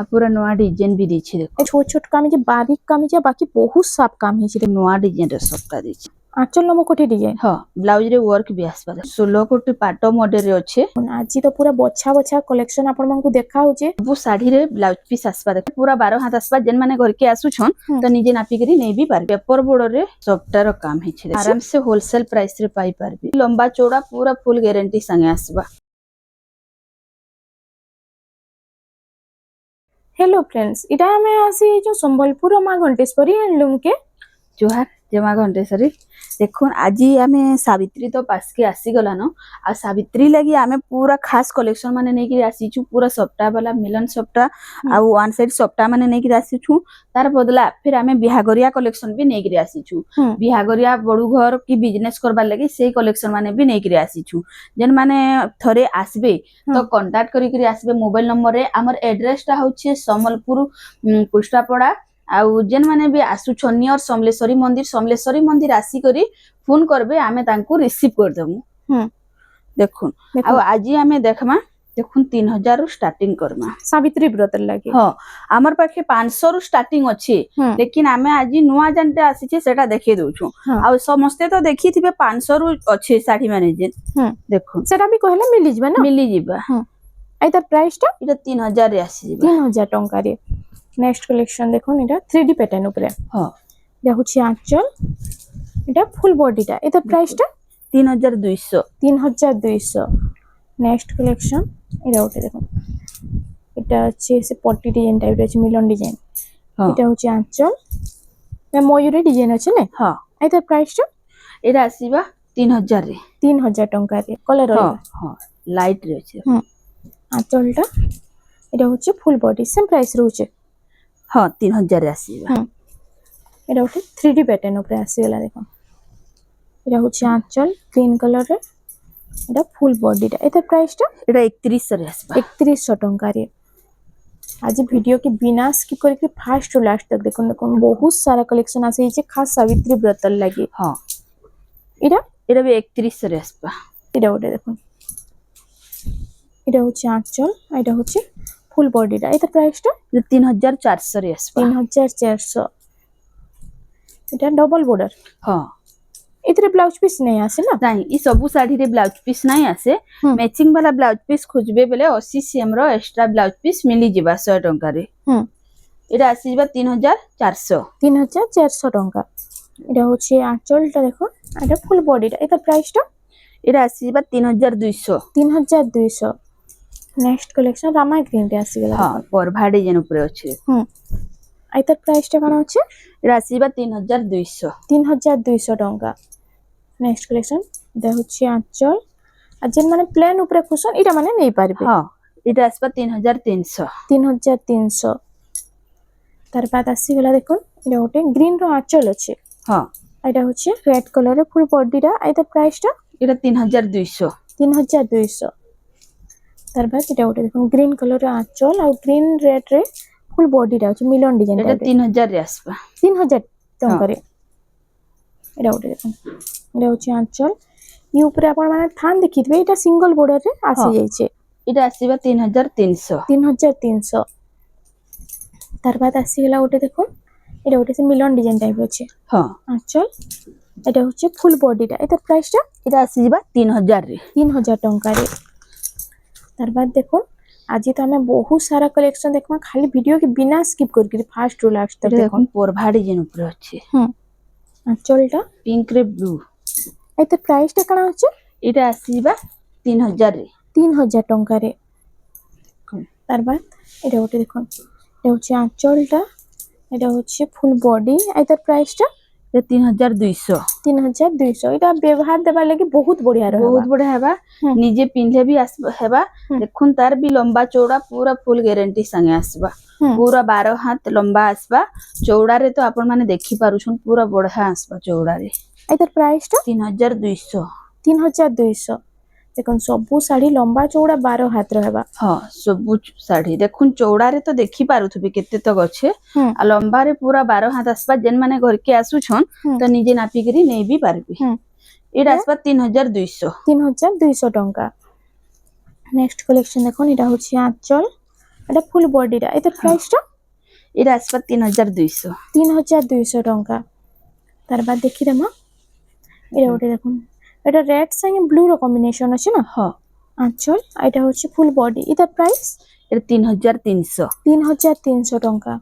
पूरा नुआ डिजाइन भी देछि देखो छोट छोट कामी जे बारीक कामी जे बाकी बहुत साफ काम हिछि नुआ डिजाइन रे सबटा देछि आंचल नमो कोठी डिजाइन हां ब्लाउज रे वर्क भी आसबा 16 कोटी पाटो मॉडल रे अछि आज तो पूरा बछा बछा कलेक्शन आपण मानकु देखा होजे वो साड़ी रे ब्लाउज पीस आसबा देखो पूरा 12 हाथ आसबा जेन माने घर के आसु छन तो निजे नापी करी नै भी पार पेपर बोर्डर रे सबटा रो काम हिछि आराम से होलसेल प्राइस रे पाई पारबी लंबा चौड़ा पूरा फुल गारंटी संगे आसबा। हेलो फ्रेंड्स इटा हमें आसी जो संबलपुर मां घंटेश्वरी हैंडलूम के जोहार जमा घंटेश्वरी देखुन आज आमे सावित्री तो पास के आसी गला न आ सावित्री लगी आमे पूरा खास कलेक्शन माने नै कि आसी छु पूरा सप्ताह वाला मिलन सप्ताह आ वन साइड सप्ताह माने नै कि आसी छु तार बदला फिर आमे बिहागरिया कलेक्शन भी नै कि आसी छु बिहागरिया बड़ू घर की बिजनेस करबा लगी से कलेक्शन माने भी नै कि आसी छु जेन माने थरे आसबे तो कांटेक्ट करी करी आसबे मोबाइल नंबर रे हमर एड्रेस ता होछि समलपुर पुष्टापड़ा आउ जेन माने भी आसु छनी और समलेश्वरी मंदिर आसी करी फोन करबे आमे तांको रिसीव कर देमु देखुन आ आज आमे देखमा देखुन 3000 रु स्टार्टिंग करमा सावित्री व्रत लागि हां हमर पाखे 500 रु स्टार्टिंग अछि लेकिन आमे आज नुआ जानते आसी छे सेटा देखि दोछु आ समस्ते तो देखि थिबे 500 रु अछि साड़ी माने जेन देखुन सेटा भी कहले मिली जबे ना मिली जिबा एतर प्राइस ता इटा 3000 रे आसी जिबा 3000 टंका रे। नेक्स्ट कलेक्शन देखो इटा 3D पैटर्न ऊपर हां देखुछि आंचल इटा फुल बॉडीटा एतर प्राइस ता 3200 नेक्स्ट कलेक्शन इटा उठे देखो इटा अछि से पट्टी डिजाइन टाइप अछि मिलन डिजाइन इटा होछि आंचल में मयूरी डिजाइन अछि ने हां एतर प्राइस ता एरा आसीबा 3000 रे 3000 टंका रे कलर हां लाइट रे अछि आंचलटा इटा होछि फुल बॉडी सेम प्राइस रहउछि हां 3000 रे आसीबा एटा उठे 3D पैटर्न ऊपर आसी गला देखो एटा होछि आंचल ग्रीन कलर रे एटा फुल बॉडी टा एतर प्राइस ता एटा 3100 रे आसीबा 3100 टंका रे। आज वीडियो के बिना स्किप करके फास्ट टू लास्ट तक देखो बहुत सारा कलेक्शन आसे छै खास सावित्री व्रत लागि हां एटा भी 3100 रे आसीबा एटा उठे देखो एटा होछि आंचल एटा होछि फुल बॉडी टा एतर प्राइस ता 3400 रे आसीबा 3400 एटा डबल बॉर्डर हां इतरे ब्लाउज पीस नहीं आसे ना नहीं ई सबु साड़ी रे ब्लाउज पीस नहीं आसे मैचिंग वाला ब्लाउज पीस खोजबे बेले 80 सीएम रो एक्स्ट्रा ब्लाउज पीस मिली जिबा 100 टंका रे एटा आसी जिबा 3400 टंका एटा होछि आंचल ता देखो एटा फुल बॉडी टा एतर प्राइस ता एटा आसी जिबा 3200 नेक्स्ट कलेक्शन रामा ग्रीन रे आसी गला हां पर भाडी जन ऊपर अछि एतर प्राइस ता कोन अछि एटा आसी जिबा 3200 टंका। नेक्स्ट कलेक्शन देहुछि आंचल अजन माने प्लेन ऊपर कुशन इटा माने नै पारबे हां इटा आसबा 3300 तार बाद आसी गला देखो इटा ओटे ग्रीन रो आंचल अछि हां एटा होछि रेड कलर रे फुल बॉडी रा एतर प्राइस ता एटा 3200 तार बाद इटा ओटे देखो ग्रीन कलर रे आंचल और ग्रीन रेड रे फुल बॉडी रा अछि मिलन डिजाइन एटा 3000 रे आसबा 3000 टंका रे एटा ओटे देखो एटा होछि आंचल ई ऊपर आपण माने थान देखितबे एटा सिंगल बॉर्डर रे आसी जाय छे एटा आसीबा 3300 तार बाद आसी गला ओटे देखो एटा ओटे से मिलन डिजाइन टाइप अछि हां आंचल एटा होछि फुल बॉडी टा एतर प्राइस ता एटा आसी जिबा 3000 टंका रे। तार बाद देखो आज तो हमें बहुत सारा कलेक्शन देखमा खाली वीडियो के बिना स्किप करके फास्ट टू लास्ट तक देखो पर भाडी जन ऊपर अछि आंचलटा पिंक रे ब्लू एते प्राइस ता कना अछि एटा आसीबा 3000 टंका रे। तार बाद एटा ओटे देखो एटा होछि आंचलटा एटा होछि फुल बॉडी एतर प्राइस ता 3200 एटा व्यवहार देबा लागि बहुत बढ़िया रहबा बहुत बढ़िया हेबा निजे पिनले भी हेबा देखुन तार भी लंबा चौड़ा पूरा फुल गारंटी संगे आसबा पूरा 12 हाथ लंबा आसबा चौड़ा रे तो आपण माने देखि पारुछन पूरा बढ़िया आसबा चौड़ा रे एतर प्राइस ता 3200 देखन सबु साड़ी लंबा चौड़ा 12 हाथ रहबा हां सबु साड़ी देखुन चौड़ा रे तो देखि पारुथबे केते तक अच्छे आ लंबा रे पूरा 12 हाथ आसबा जेन माने घर के आसु छन तो निजे नापी करी नै भी पारबे एटा आसबा 3200 टंका। नेक्स्ट कलेक्शन देखो एटा होछि आंचल এটা ফুল বডিটা এটার প্রাইসটা এটা আসবা 3200 3200 টঙ্কা তার বাদ দেখিদেমা এটা গোটে দেখুন এটা রেড সাথে ব্লু র কম্বিনেশন আছে না হ্যাঁ আঁচল এটা হচ্ছে ফুল বডি এটার প্রাইস এটা 3300 3300 টঙ্কা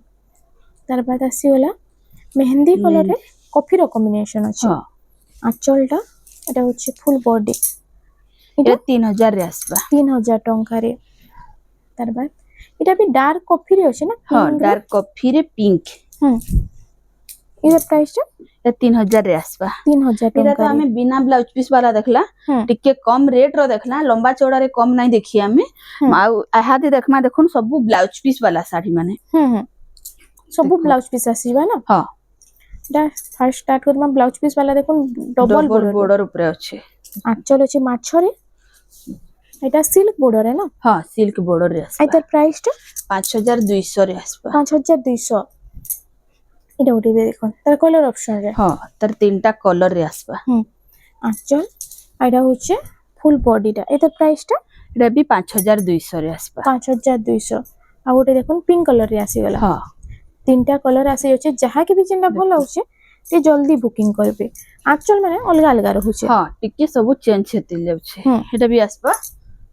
তার বাদ আসিগলা মেহেন্দি কলরে কফির কম্বিনেশন আছে হ্যাঁ আঁচলটা এটা হচ্ছে ফুল বডি এটা 3000 রে আসবা 3000 টঙ্কারে তার বাদ এটা भी ডার্ক কফিরে আছে না হ্যাঁ ডার্ক কফি রে পিঙ্ক হুম এটার প্রাইসটা এটা 3000 রে আসবা 3000 এটা টঙ্কা তো আমি বিনা ব্লাউজ পিস वाला देखला टिके कम रेट रो देखला लंबा चौड़ा रे कम नहीं देखी हमें आ आहादी देखमा देखुन सब ब्लाउज पीस वाला साड़ी माने सब ब्लाउज पीस आसीबा ना हां এটা ফার্স্ট স্টার্ট করবা ব্লাউজ পিস वाला দেখুন ডবল বর্ডার উপরে আছে আঁচল আছে মাছরে এটা সিল্ক বর্ডারে না हां सिल्क बॉर्डर रे আসবা এটার প্রাইসটা 5200 রে আসবা 5200 এটা ওটি দেখুন তার কালার অপশন রে हां তার তিনটা কালার রে আসবা আঁচল এটা হচ্ছে ফুল বডিটা এটার প্রাইসটা এটা भी 5200 রে আসবা 5200 আর ওটা দেখুন পিঙ্ক কালার রে আসি গলা हां তিনটা কালার আসি আছে যাহা কে भी যেটা ভালো হচ্ছে তে জলদি বুকিং করবে আঁচল মানে অলগা অলগা রহুছে हां टिके सब चेंज हेते যাচ্ছে এটা भी আসবা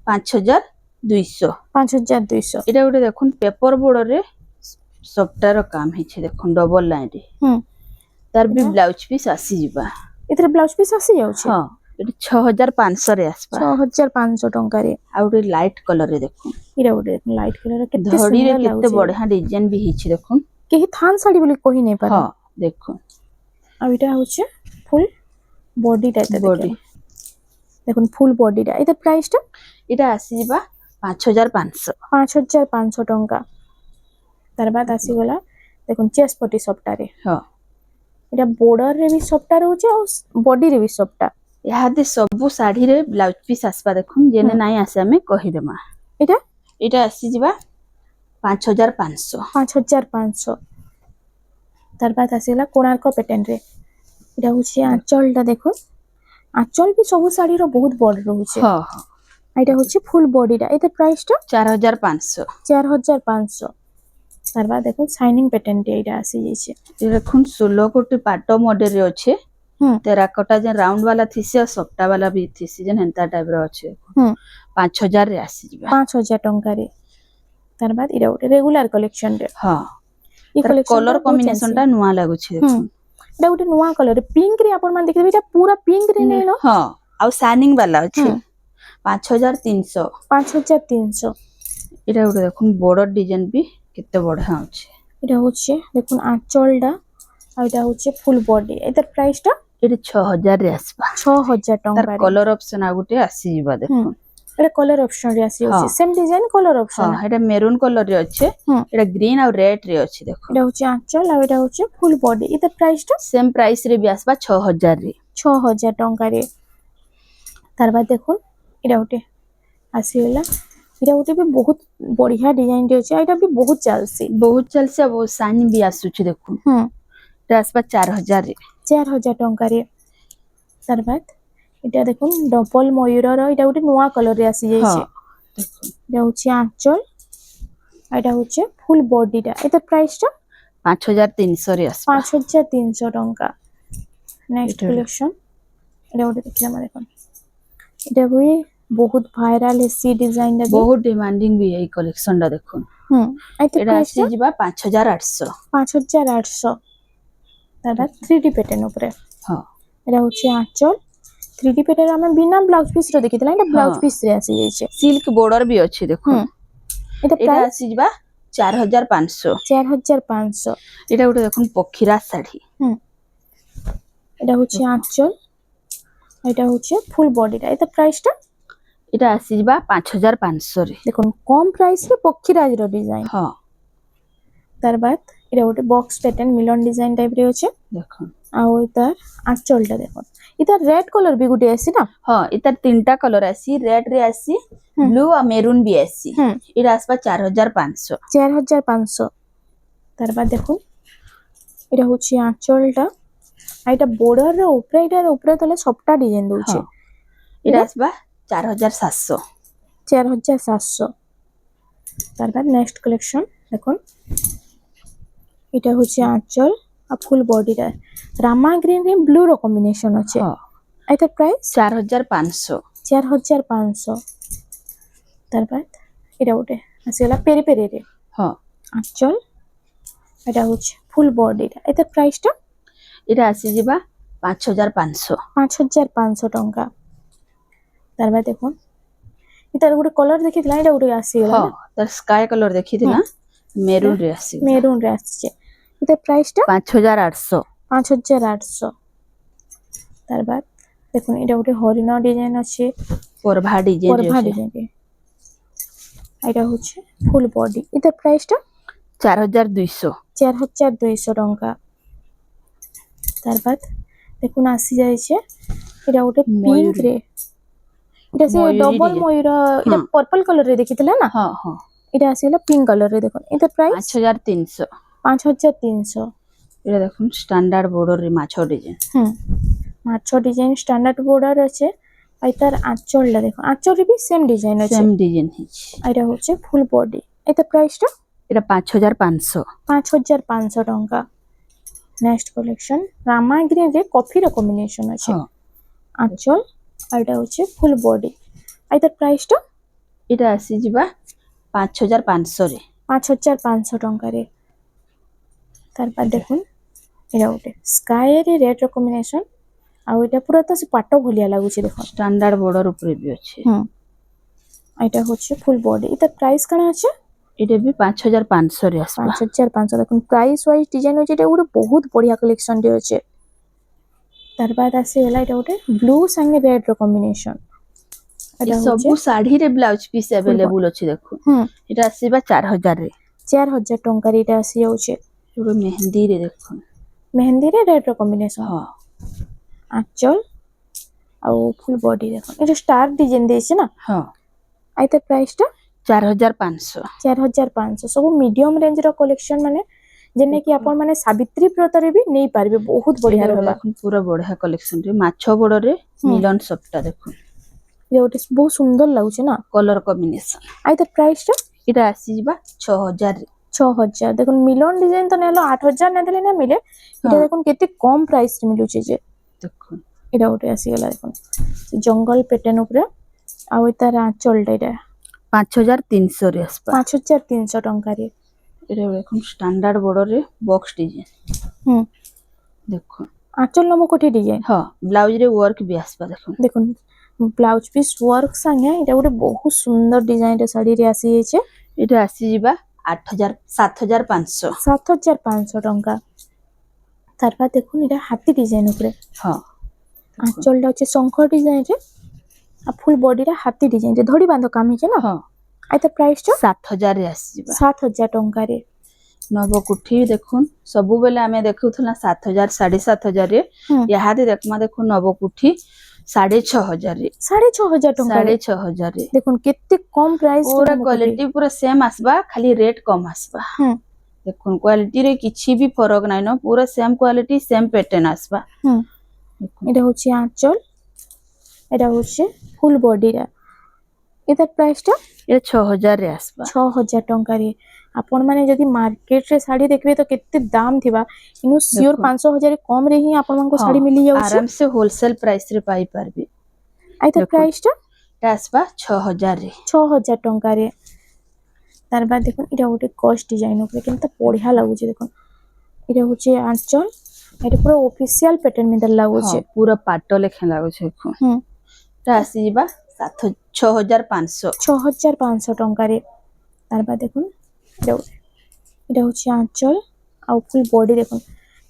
5200 5200 এটা ওটা দেখুন পেপার বর্ডর রে সফটার কাম হেছে দেখুন ডবল লাইন রে তার भी ব্লাউজ পিস আসি ଯିବା এটার ব্লাউজ পিস আসি যাচ্ছে हां এটা 6500 রে আসবা 6500 টঙ্কারে আর ওটা লাইট কলর রে দেখুন এটা ওটা লাইট কালার কেতে ধড়ি রে সুন্দর কেতে লাগুছে বড়িয়া ডিজাইন भी হেছে দেখুন কেহি থান শাড়ি বলি কহি নাই পারে हां দেখুন আর এটা হচ্ছে ফুল বডিটা এটা বডি দেখুন ফুল বডিটা এটার প্রাইসটা এটা আসি ଯିବା 5500 5500 টঙ্কা তার বাদ আসিগলা দেখুন চেস্ট পটি সবটারে हां এটা বর্ডর রে भी সবটা রହୁছে আর বডি রে भी সবটা ইহাদে সবু শাড়ি রে ব্লাউজ পিস আসবা দেখুন জেনে নাই আসে আমি কহি দেমা এটা এটা আসি ଯିବା 5500 5500 তার বাদ আসিগলা কোଣାର୍କ প্যাটার্ন রে এটা হচ্ছে আঁচলটা দেখুন আঁচল भी সবু শাড়ি র বহুত বড় রହୁছে हां हां এটা হচ্ছে ফুল বডিটা এটার প্রাইসটা 4500 4500 তার বাদ দেখুন শাইনিং প্যাটার্ন এটা আসি যাইছে দেখুন 16 কোটি পাট মডেল রে আছে টেরাকোটা যে রাউন্ড वाला থিসে আর সফটা वाला भी থিসে যে হেনতা টাইপ র আছে 5000 রে আসি ଯିବା 5000 টঙ্কারে তার বাদ এটা ওটা রেগুলার কালেকশন রে हां এই তার কালেকশন কলর কম্বিনেশন টা নুয়া লাগুছে দেখুন এটা ওটা নয়া কলর পিঙ্ক রে আপন মান দেখিবে এটা পুরা পিঙ্ক রে নেই না हां আর শাইনিং वाला আছে 5300 5300 এটা ওটা দেখুন বর্ডার ডিজাইন भी কেতে বড়া আছে এটা হচ্ছে দেখুন আঁচলটা আর এটা হচ্ছে ফুল বডি এটার প্রাইসটা এটা 6000 রে আসবা 6000 তার টঙ্কা কলর অপশন আগুটে আসি ଯିବା দেখুন এটা কলর অপশন রে আসি আছে সেম ডিজাইন কলর অপশন हां এটা মেরুন কলর রে আছে এটা গ্রিন আর রেড রে আছে দেখুন এটা হচ্ছে আঁচল আর এটা হচ্ছে ফুল বডি এটার প্রাইসটা সেম প্রাইস রে भी আসবা 6000 রে 6000 টঙ্কারে তার বাদ দেখুন এটা ওটে আসিগলা এটা ওটে भी बहुत बढ़िया डिजाइन रे আছে এটা भी बहुत চালছি बहुत चलसे बहुत शाइन भी आसुଛି দেখুন এটা আসবা 4000 রে 4000 টঙ্কারে তার বাদ এটা দেখুন ডবল ময়ূরর এটা ওটে নয়া কালার রে আসি যাইছে দেখুন এটা হচ্ছে আঁচল আর এটা হচ্ছে ফুল বডিটা এটার প্রাইসটা 5300 রে আসবা 5300 টঙ্কা নেক্সট এটা- কালেকশন এটা ওটা দেখিলাম দেখুন এটা भी बहुत ভাইরাল এসি ডিজাইনটা বহুত ডিমান্ডিং भी এই কালেকশনটা দেখুন এটার এটা আসি প্রাইসটা ଯିବା 5800 5800 তারপর 3D প্যাটার্ন উপরে हां এটা হচ্ছে আঁচল 3D প্যাটার্ন আমি বিনা ব্লাউজ পিস র দেখিতলা এটা ব্লাউজ পিস রে আসি যাইছে সিল্ক বর্ডর भी ଅଛି দেখুন এটা এটা প্রাইস আসি ଯିବା 4500 4500 এটা ওটা দেখুন পক্ষীরা শাড়ি এটা হচ্ছে আঁচল এটা হচ্ছে ফুল বডিটা এটা প্রাইসটা এটা আসি ଯିବା 5500 রে দেখুন কম প্রাইস রে পক্ষীরাজ র ডিজাইন हां তার বাদ এটা ওটা বক্স প্যাটার্ন মিলন ডিজাইন টাইপ রে আছে দেখুন আর ওইটার আঁচলটা দেখুন এটা রেড কালার বি গুটি আছে না हां এটার তিনটা কালার আসি রেড রে আসি ব্লু আর মেরুন भी আসি এটা আসবা 4500 4500 তার বাদ দেখুন এটা হচ্ছে আঁচলটা আর এটা বর্ডার রে উপরে এটা উপরে তলে সবটা ডিজাইন দউছে এটা আসবা 4700 4700 তারপর নেক্সট কালেকশন দেখুন এটা হচ্ছে আঁচল আর ফুল বডিটা রামা গ্রিন রে ব্লু র কম্বিনেশন আছে হ্যাঁ এটার প্রাইস 4500 4500 তারপর এটা গোটে আসিগলা পেরি পেরি রে হ্যাঁ আঁচল এটা হচ্ছে ফুল বডিটা এটার প্রাইসটা এটা আসিଯିବା 5500 5500 টঙ্কা তারপর দেখুন এটার গোটে কলর দেখিଥିଲା এটা গোটে আসিগলা হ্যাঁ তার স্কাই কলর দেখিଥିଲା মেরুন রে আসি মেরুন রে আসছে এটার প্রাইসটা 5800 5800 তারপর দেখুন এটা গোটে হরিণ ডিজাইন আছে পরভা ডিজাইন পরভা ডিজাইন এটা হচ্ছে ফুল বডি এটার প্রাইসটা 4200 4200 টঙ্কা তারপর দেখুন আসি যাইছে এটা গোটে পিঙ্ক রে এটা সে ময়ূরী ডবল design। ময়ূর এটা পর্পল কলর রে দেখিଥିଲେ না হ্যাঁ হ্যাঁ এটা আসিগলা পিঙ্ক কলর রে দেখুন এটার প্রাইস 5300 5300 এটা দেখুন স্ট্যান্ডার্ড বর্ডর রে মাছ ডিজাইন মাছ ডিজাইন স্ট্যান্ডার্ড বর্ডার আছে আর তার আঁচলটা দেখুন আঁচলরে বি সেম ডিজাইন আছে সেম ডিজাইন হিচ আর এটা হচ্ছে ফুল বডি এটা প্রাইসটা এটা 5500 5500 টঙ্কা নেক্সট কালেকশন রামা গ্রিন রে কফির কম্বিনেশন আছে হ্যাঁ আঁচল আর এটা হচ্ছে ফুল বডি আর তার প্রাইসটা এটা আসিଯିବା 5500 রে 5500 টঙ্কারে তারপর দেখুন এটা গোটে স্কাই রে রেড র কম্বিনেশন আর এটা পুরো তো সে পাট ভলিয়া লাগুছে দেখুন স্ট্যান্ডার্ড বর্ডর উপরে বি আছে আর এটা হচ্ছে ফুল বডি এটা প্রাইস কেন আছে এটা বি 5500 রে আসবা 5500 দেখুন প্রাইস ওয়াইজ ডিজাইন হচ্ছে এটা গোটে বহুত বঢ়িয়া কালেকশন টি আছে তারপর আসে এলা এটা গোটে ব্লু সঙ্গে রেড র কম্বিনেশন এটা হচ্ছে ସବୁ ଶାଢୀରେ ବ୍ଲାଉଜ ପିସ୍ ଆଭେଲେବୁଲ ଅଛି ଦେଖୁন এটা ଆସିବା 4000 ରେ 4000 ଟଙ୍କାରେ এটা আসি যাচ্ছে ପୁରା ମେହେନ୍ky ରେ ଦେଖୁন মেহেন্দি রে রেড র কম্বিনেশন ହଁ আঁচল আর ফুল বডি দেখুন এটা স্টার ডিজাইন দিয়েছে না ହଁ আর তার প্রাইসটা 4500 4500 ସବୁ ମିଡିୟମ ରେଞ୍ଜ ର କଲେକ୍ସନ ମାନେ ଯେନେ କି ଆପଣ ମାନେ ସାବିତ୍ରୀ ବ୍ରତରେ ବି ନେଇ ପାରିବେ ବହୁତ ବଢିଆ ରହିବ ଦେଖୁন ପୁରା ବଢିଆ କଲେକ୍ସନ ରେ ମାଛ ବଡରେ ମିଲନ ସପ୍ଟା ଦେଖୁନ ये ଗୋଟେ ବହୁତ ସୁନ୍ଦର ଲାଗୁଛି ନା କଲର କମ୍ବିନେସନ ଆଇ ତା ପ୍ରାଇସ ଟା এটা ଆସିଯିବା 6000 ରେ 6000 দেখুন মিলন ডিজাইন তো নেলো 8000 না দেলে না মিলে এটা দেখুন কেতে কম প্রাইস রে মিলুছে যে দেখুন এটা ওটে আসি গলা দেখুন জঙ্গল প্যাটার্ন উপরে আর তার আঁচলটা এটা 5300 রে আসবা 5300 টঙ্কারে এটা দেখুন স্ট্যান্ডার্ড বর্ডরে বক্স ডিজাইন দেখুন আঁচল নম কোটি ডিজাইন ହଁ ବ୍ଲାଉଜ ରେ ୱାର୍କ ବି আসবা দেখুন দেখুন ব্লাউজ পিস ওয়ার্ক সাঙ্গে এটা গোটে বহুত সুন্দর ডিজাইন রে শাড়ি রে আসি যাইছে এটা ଆସିଯିବା 7500 7500 টঙ্কা তারপর দেখুন এটা হাতি ডিজাইন উপরে ହଁ আঁচলটা হচ্ছে শঙ্খ ডিজাইন রে আর ফুল বডিটা হাতি ডিজাইন রে ধড়ি বাঁধ কাম হইছে না ହଁ আর তার প্রাইসটা 7000 ରେ ଆସିଯିବା 7000 টঙ্কারে ନବକୁଠି ଦେଖୁନ ସବୁବେଳେ ଆମେ ଦେଖୁଥିଲା 7000 7500 ରେ ଇହାଦେ ଦେଖମା ଦେଖୁନ ନବକୁଠି 6500 ରେ 6500 টঙ্কারে 6500 রে দেখুন কেতে কম প্রাইস पूरा क्वालिटी पूरा सेम आसबा खाली रेट कम आसबा देखुन क्वालिटी रे किछि भी फरक नाइ न पूरा सेम क्वालिटी सेम पैटर्न आसबा এটা হচ্ছে আঁচল এটা হচ্ছে ফুল বডিটা এটার প্রাইসটা ये 6000 रे आसबा 6000 টঙ্কারে আপন মানে যদি মার্কেট রে শাড়ি দেখবে তো কেতে দাম থিবা ইনু সিওর 500,000 কম রে হি আপন মানকো শাড়ি মিলি যাଉଛି आराम से होलसेल प्राइस रे पाई परबे আইতা প্রাইসটা এটা আসবা 6000 রে 6000 টঙ্কারে তারপর দেখুন এটা গোটে কস্ট ডিজাইন উপরে কিন্তু বঢ়িয়া লাগুছে দেখুন এটা হচ্ছে আঁচল এটা পুরো অফিসিয়াল প্যাটার্ন মিদার লাগুছে हाँ, पूरा पाटो लेखे लागुछ देखो এটা আসিবা 6500 6500 টঙ্কারে তারপর দেখুন এটা হচ্ছে আঁচল আর ফুল বডি দেখুন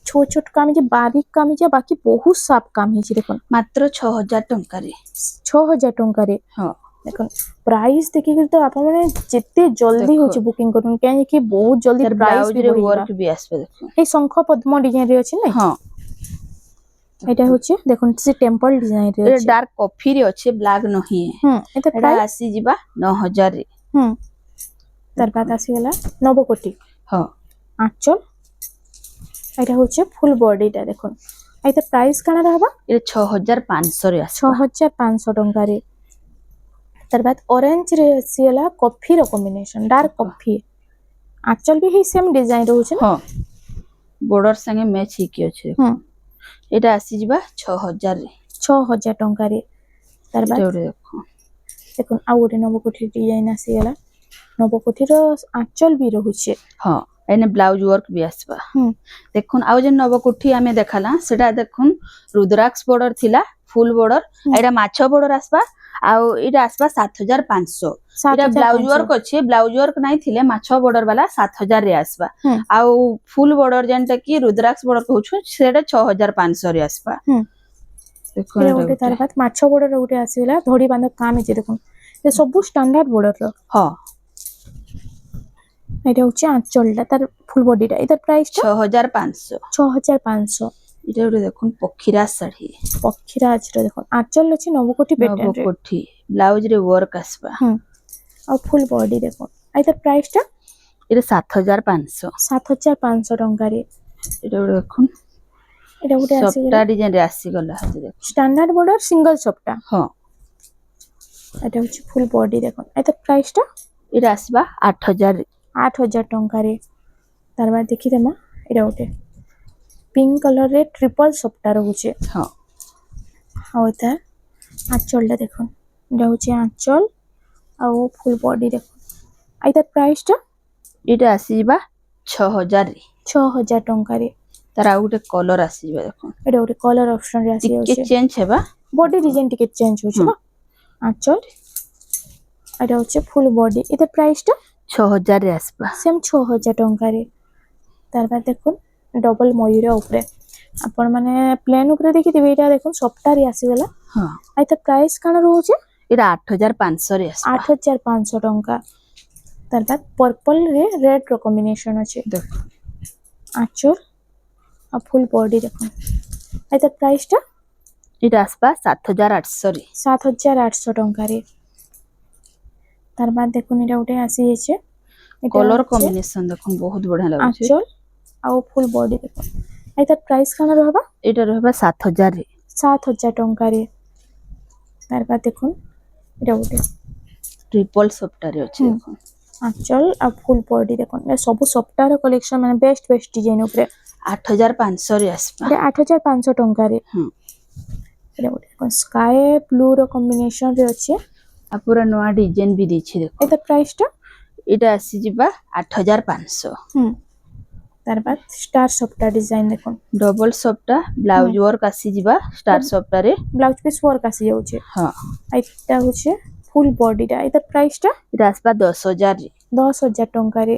ছোট ছোট কামিজে বারিক কামিজে বাকি বহুত সাপ কাম হয়েছে দেখুন मात्र 6000 टंका रे 6000 টঙ্কারে हाँ দেখুন প্রাইস देखिए तो आप মানে যেতে জলদি হচ্ছে বুকিং করুন কেন কি বহুত জলদি প্রাইস ब्लाउज भी रे বড়িবা वर्क भी आसबे देखो এই শঙ্খ পদ্ম ডিজাইন রে আছে না हाँ এটা হচ্ছে দেখুন সে টেম্পল ডিজাইন রে এটা আছে ডার্ক কফি রে আছে ব্ল্যাক নহি এটা এটা প্রাইস আসিଯିবা 9000 রে তারপর আসিগলা নবকোটি हाँ আঁচল এটা হচ্ছে ফুল বডিটা দেখুন এটা প্রাইস কানা रहबा এটা 6500 রে আসবা 6500 টঙ্কারে ତାର ବାଦ ଅରେଞ୍ଜ ରେ ଆସିଗଲା କଫି ର କମ୍ବିନେସନ ଡାର୍କ କଫି ଆକ୍ଚୁଆଲି ବି ହେଇ ସେମ୍ ଡିଜାଇନ ରହୁଛି ନା ହଁ border संगे मैच ହେଇକି ଅଛି ହୁଁ ଏଟା ଆସି ଯିବା 6000 ରେ 6000 ଟଙ୍କାରେ ତାର ଏଟା ବାଦ ଗୋଟେ ଦେଖ ଦେଖୁନ ଆଉ ଗୋଟେ ନବକୋଠି ଡିଜାଇନ ଆସିଗଲା ନବକୋଠିର ଆଞ୍ଚଲ ବି ରହୁଛି ହଁ एने ब्लाउज वर्क भी आसबा ହୁଁ देखुन आउ जे नवकोठी आमे देखला सेटा देखुन रुद्राक्ष बॉर्डर थिला फुल बॉर्डर ହୁଁ एटा माछो बॉर्डर आसबा आउ एटा आसबा 7500 एटा ब्लाउज 7500 वर्क अछि ब्लाउज वर्क नाही थिले माछो बॉर्डर वाला 7000 रे आसबा ହୁଁ आउ फुल बॉर्डर जेनटा की रुद्राक्ष बॉर्डर कहउछु सेटा 6500 रे आसबा ହୁଁ देखुन ଏଇଟା एटा ଗୋଟେ ତାର गोटे ବାଦ ମାଛ ବଡର ଗୋଟେ ଆସିଗଲା ଧଡି ବାନ୍ଧ କାମ ହେଇଛି ଦେଖୁନ ଏ ସବୁ ଷ୍ଟାଣ୍ଡାର୍ଡ ବଡର हां এটা হচ্ছে আঁচলটা তার ফুল বডিটা এটার প্রাইসটা 6500 6500 এটা গোটে দেখুন পক্ষীরা শাড়ি পক্ষীরাজর দেখুন আঁচল আছে নবকোটি প্যাটার্ন রে নবকোঠি ব্লাউজ রে ওয়ার্ক আসবা হুম আর ফুল বডি দেখুন এটার প্রাইসটা এটা 7500 7500 টঙ্কারে এটা গোটে দেখুন এটা গোটে সবটা আসিগলা ডিজাইন রে আসিগলা হাতে দেখুন স্ট্যান্ডার্ড বর্ডার সিঙ্গেল সবটা হ্যাঁ এটা হচ্ছে ফুল বডি দেখুন এটার প্রাইসটা এটা আসবা 8000 রে 8000 টঙ্কারে তারপর দেখি দেমা এটা গোটে পিঙ্ক কালার রে ট্রিপল সবটা রହୁছে হ্যাঁ ଆଉ ଏଟା ଆଞ୍ଚଲଟା ଦେଖୁন এটা হচ্ছে আঁচল ଆଉ ফুল বডি দেখুন আর এটার প্রাইসটা এটা আসিবা 6000 রে 6000 ଟଙ୍କାରେ তার ଆଉ ଗୋଟେ କଲର ଆସିଯିବ ଦେଖୁন এটা ଗୋଟେ କଲର ଅପସନରେ ଟିକେ ଆସିଯାଉଛି ଚେଞ୍ଜ ହେବା ବଡି ଡିଜାଇନ ଟିକେ ଚେଞ୍ଜ ହଉଛି ନା ଆଞ୍ଚଲ এটা হচ্ছে ফুল বডি এটার প্রাইসটা 6000 রে আসবা সেম 6000 ଟଙ୍କାରେ তারপর দেখুন ডবল ময়ূর উপরে ଆପଣ ମାନେ ପ୍ଲେନ୍ ଉପରେ ଦେଖିଥିବେ ଏଇଟା ଦେଖୁନ ସପ୍ତାହରେ ଆସିଗଲା ହଁ ଆଉ ଏଟା ପ୍ରାଇସ୍ କାଣା ରହୁଛି এটা 8500 ରେ আসবা 8500 ଟଙ୍କା ତାରপর ପର୍ପଲ ରେ ରେଡ ର କମ୍ବିନେସନ ଅଛି দেখুন আঁচল আর ফুল বডি দেখুন এটার প্রাইসটা এটা আসবা 7800 রে 7800 ଟଙ୍କାରେ তারপর দেখুন এটা গোটে আসিଯାଇଛି এটা কলর হচ্ছে কম্বিনেশন দেখুন বহুত বঢ়িয়া লাগুছে আঁচল ଆଉ ফুল বডি দেখুন এটার প্রাইস কাଣା রহবা এটা রহবা 7000 রে 7000 ଟଙ୍କାରେ তারপর দেখুন এটা গোটে ট্রিপল সফটারে আছে হুম। দেখুন আঁচল আর ফুল বডি দেখুন এ ସବୁ ସପ୍ତାହର କଲେକ୍ସନ ମାନେ ବେଷ୍ଟ ବେଷ୍ଟ ଡିଜାଇନ ଉପରେ 8500 ରେ আসবা এটা 8500 ଟଙ୍କାରେ ହୁଁ এটা ଗୋଟେ ଦେଖୁন ସ୍କାଏ ବ୍ଲୁ ର କମ୍ବିନେସନ ରେ ଅଛି आ पूरा नया डिजाइन भी ଦେଇଛି ଦେଖ এটা ପ୍ରାଇସଟା এটা আসি ଯିବା 8500 হুম তারপর স্টার সফটা ডিজাইন দেখুন ডবল সফটা ব্লাউজ ওয়ার্ক আসি ଯିବା স্টার সফটারে ব্লাউজ পিস ওয়ার্ক আসি যাଉଛି ହଁ এটা হচ্ছে ফুল বডিটা এটা প্রাইসটা এটা আসবা 10000 রে 10000 ଟଙ୍କାରେ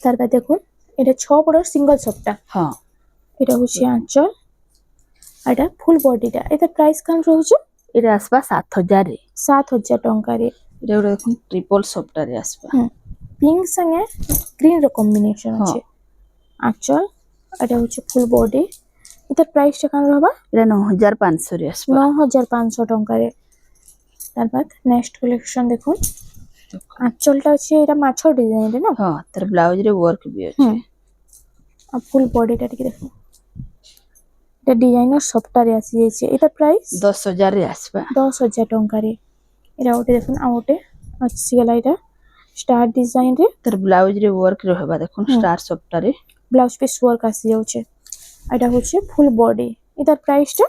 তারপর দেখুন এটা 6 বড় সিঙ্গেল সফটা ହଁ এটা হচ্ছে আঁচল আর এটা ফুল বডিটা এটা প্রাইস কান রହୁଛି এটা আসবা 7000 রে 7000 ଟଙ୍କାରେ এটা ଗୋଟେ দেখুন ট্রিপল সফটারে আসবা হুম পিঙ্ক সঙ্গে গ্রিন র কম্বিনেশন হ্যাঁ। আছে আঁচল এটা হচ্ছে ফুল বডি এটা প্রাইসটা কান রহবা এটা 9500 রে আসবা 9500 ଟଙ୍କାରେ তারপর নেক্সট কালেকশন দেখুন আঁচলটা হচ্ছে এটা মাছ ডিজাইন না ହଁ ତାର ବ୍ଲାଉଜ ରେ ୱାର୍କ ବି ଅଛି হুম আর ফুল বডিটা ଟିକେ দেখুন এটা ডিজাইনর সফটারে আসি যাইছে এটা প্রাইস 10000 রে আসবা 10000 ଟଙ୍କାରେ এটা ওটে দেখুন আর ওটে আসিগলা এটা স্টার ডিজাইন রে ତାର ବ୍ଲାଉଜ ରେ ୱାର୍କ ରହିବା ଦେଖୁন ଷ୍ଟାର ସଫଟାରେ ব্লাউজ পিস ওয়ার্ক আসি যাচ্ছে এটা হচ্ছে ফুল বডি এটার প্রাইসটা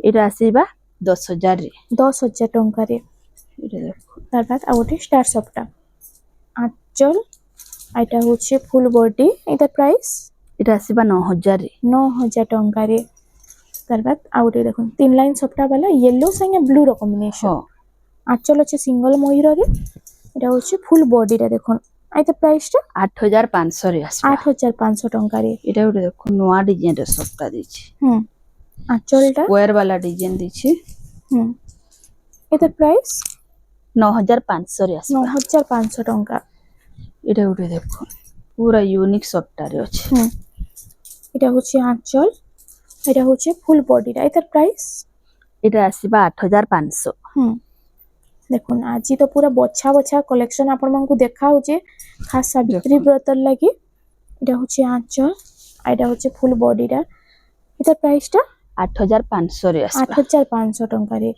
এটা আসিবা 10000 রে 10000 ଟଙ୍କାରେ এটা দেখুন তারপর আর ওটে স্টার সফটা আঁচল এটা হচ্ছে ফুল বডি এটার প্রাইস এটা আসিবা 9000 রে 9000 ଟଙ୍କାରେ তারপর আর ওটে দেখুন 3 লাইন সফটা वाला येलो সঙ্গে ব্লু র কম্বিনেশন ହଁ আঁচল হচ্ছে সিঙ্গেল ময়ূরে এটা হচ্ছে ফুল বডিটা দেখুন এটার প্রাইসটা 8500 রে আসবা 8500 ଟଙ୍କାରେ এটা ଗୋଟେ দেখুন নয়া ডিজাইন ର সফটা ଦେଇଛି হুম আঁচলটা স্কোয়ার वाला ডিজাইন ଦେଇଛି হুম এটার প্রাইস 9500 রে আসবা 9500 ଟଙ୍କା এটা ଗୋଟେ দেখুন পুরা ইউনিক সফটারে আছে হুম এটা হচ্ছে আঁচল এটা হচ্ছে ফুল বডিটা এটার প্রাইস এটা আসিবা 8500 হুম দেখুন আজি তো পুরা বছা বছা কলেকশন আপনার দেখা হচ্ছে খাস সাবিত্রী দেখুন। ব্রতর লাগি এটা হচ্ছে আঁচল আর এটা হচ্ছে ফুল বডিটা এটার প্রাইসটা 8500 রে আসবা 8500 ଟଙ୍କାରେ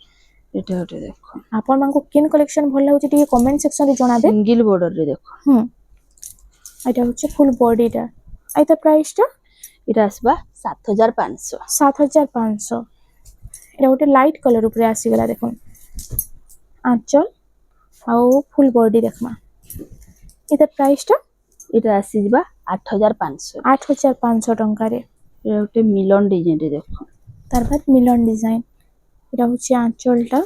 এটা ওটা দেখো आपण मानको किन कलेक्शन भल लाଗୁଛି ଟିକେ कमेंट सेक्शन रे जणाबे सिंगल बॉर्डर रे देखो এটা হচ্ছে ফুল বডিটা আইতা প্রাইসটা এটা আসবা 7500 7500 এটা গোটে লাইট কলর উপরে আসিগলা দেখুন আঁচল আউ ফুল বডি দেখমা এটা প্রাইসটা এটা আসিবা 8500 8500 টঙ্কারে এটা গোটে মিলন ডিজাইন রে দেখো তারপর মিলন ডিজাইন এটা হচ্ছে আঁচলটা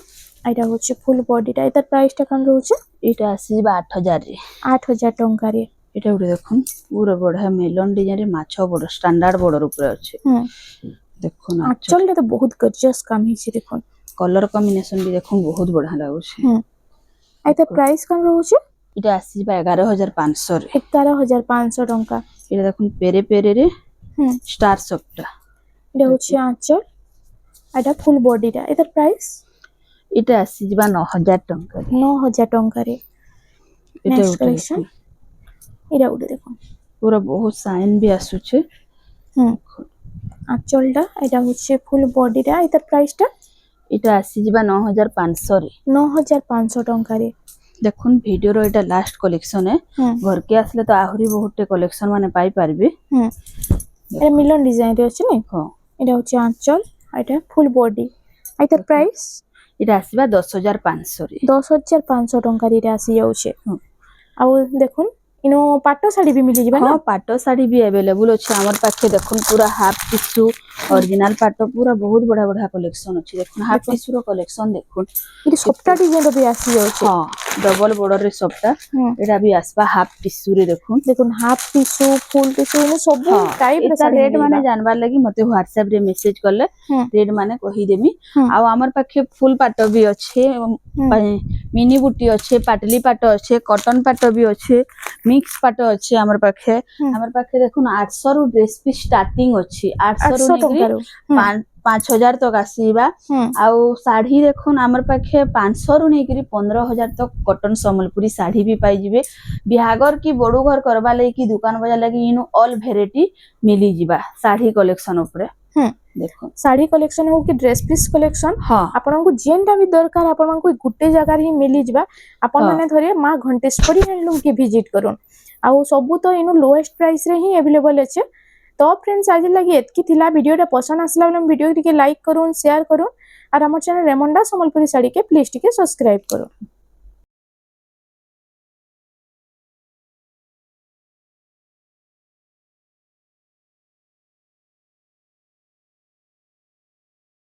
এটা হচ্ছে ফুল বডিটা এটার প্রাইসটা কেমন রয়েছে এটা আসিবা 8000 রে 8000 টঙ্কারে এটা গোটে দেখুন পুরো বড়া মিলন ডিজাইন রে মাছ বড় স্ট্যান্ডার্ড বর্ডর উপরে আছে দেখুন আঁচলটা তো বহুত গর্জিয়াস কাম হইছে দেখুন কলর কম্বিনেশন भी দেখুন বহুত বড়া লাগুছে এটার প্রাইস কেমন রয়েছে এটা আসিবা 11500 রে 11500 টঙ্কা এটা দেখুন পেরে পেরে রে স্টার সফটটা এটা হচ্ছে আঁচল এটা ফুল বডিটা এটার প্রাইস এটা আসিবা 9000 টাকা 9000 টঙ্কারে এটা নেক্সট ওটা কালেকশন এটা উঠে দেখুন পুরো বহুত সাইন भी আসুছে আঁচলটা এটা হচ্ছে ফুল বডিটা এটার প্রাইসটা এটা আসিবা 9500 রে 9500 টঙ্কারে দেখুন ভিডিওর এটা লাস্ট কলেকশন এ ঘরকে আসলে তো আহুরি বহুতটে কলেকশন মানে পাই পারবে এটা মিলন ডিজাইন রে আছে নি হ্যাঁ এটা হচ্ছে আঁচল এটা ফুল বডি এটার প্রাইস এটা আসিবা 10500 রে 10500 টঙ্কারে এটা আসি যাচ্ছে ଆଉ দেখুন ইনো পাট্ট শাড়ি भी মিলি যাবে না হ্যাঁ পাট শাড়ি भी अवेलेबल আছে আমার পাখে দেখুন পুরা হাফ টিস্যু অরিজিনাল পাট পুরা বহুত বড় বড় কালেকশন আছে দেখুন হাফ টিস্যুর কালেকশন দেখুন এটা সবটা ডিজাইন রে আসি যাচ্ছে হ্যাঁ ডবল বর্ডর রে সবটা এটা भी আসবা হাফ টিস্যু রে দেখুন দেখুন হাফ টিস্যু ফুল টিস্যু ইনো সব টাইপ রে এটা রেট মানে জানবার লাগি মতে WhatsApp রে মেসেজ করলে রেট মানে কহি দেমি আর আমার পাখে ফুল পাট भी আছে মিনি বুটি আছে পাটলি পাট আছে কটন পাট भी আছে মিক্স পাট আছে আমার পাখে দেখুন 800 রু ড্রেস পি স্টার্টিং আছে 800 রু নেগরি 5000 तक आसीबा आउ साड़ी देखुन हमर पाखे 500 रु नेकरी 15000 तक कॉटन संबलपुरी साड़ी भी पाई जिवे बिहागर की बड़ू घर करबा लई की दुकान बजा लगी इनु ऑल वेराइटी मिली जिबा साड़ी कलेक्शन ऊपर देखो साड़ी कलेक्शन हो कि ड्रेस पीस कलेक्शन हां आपन को जेनटा भी दरकार आपन को गुटे जगह ही मिली जिबा आपन माने धरे मां घंटेश्वरी हैंडलूम के विजिट करूं आउ सबु तो इनु लोएस्ट प्राइस रे ही अवेलेबल अछि तो फ्रेंड्स आज लगी एतकी थिला वीडियोटा पसंद आसला बेले वीडियो टिके लाइक करूं शेयर करूं और हमर चैनल रेमंडा संबलपुरी साड़ी के प्लीज टिके सब्सक्राइब करूं।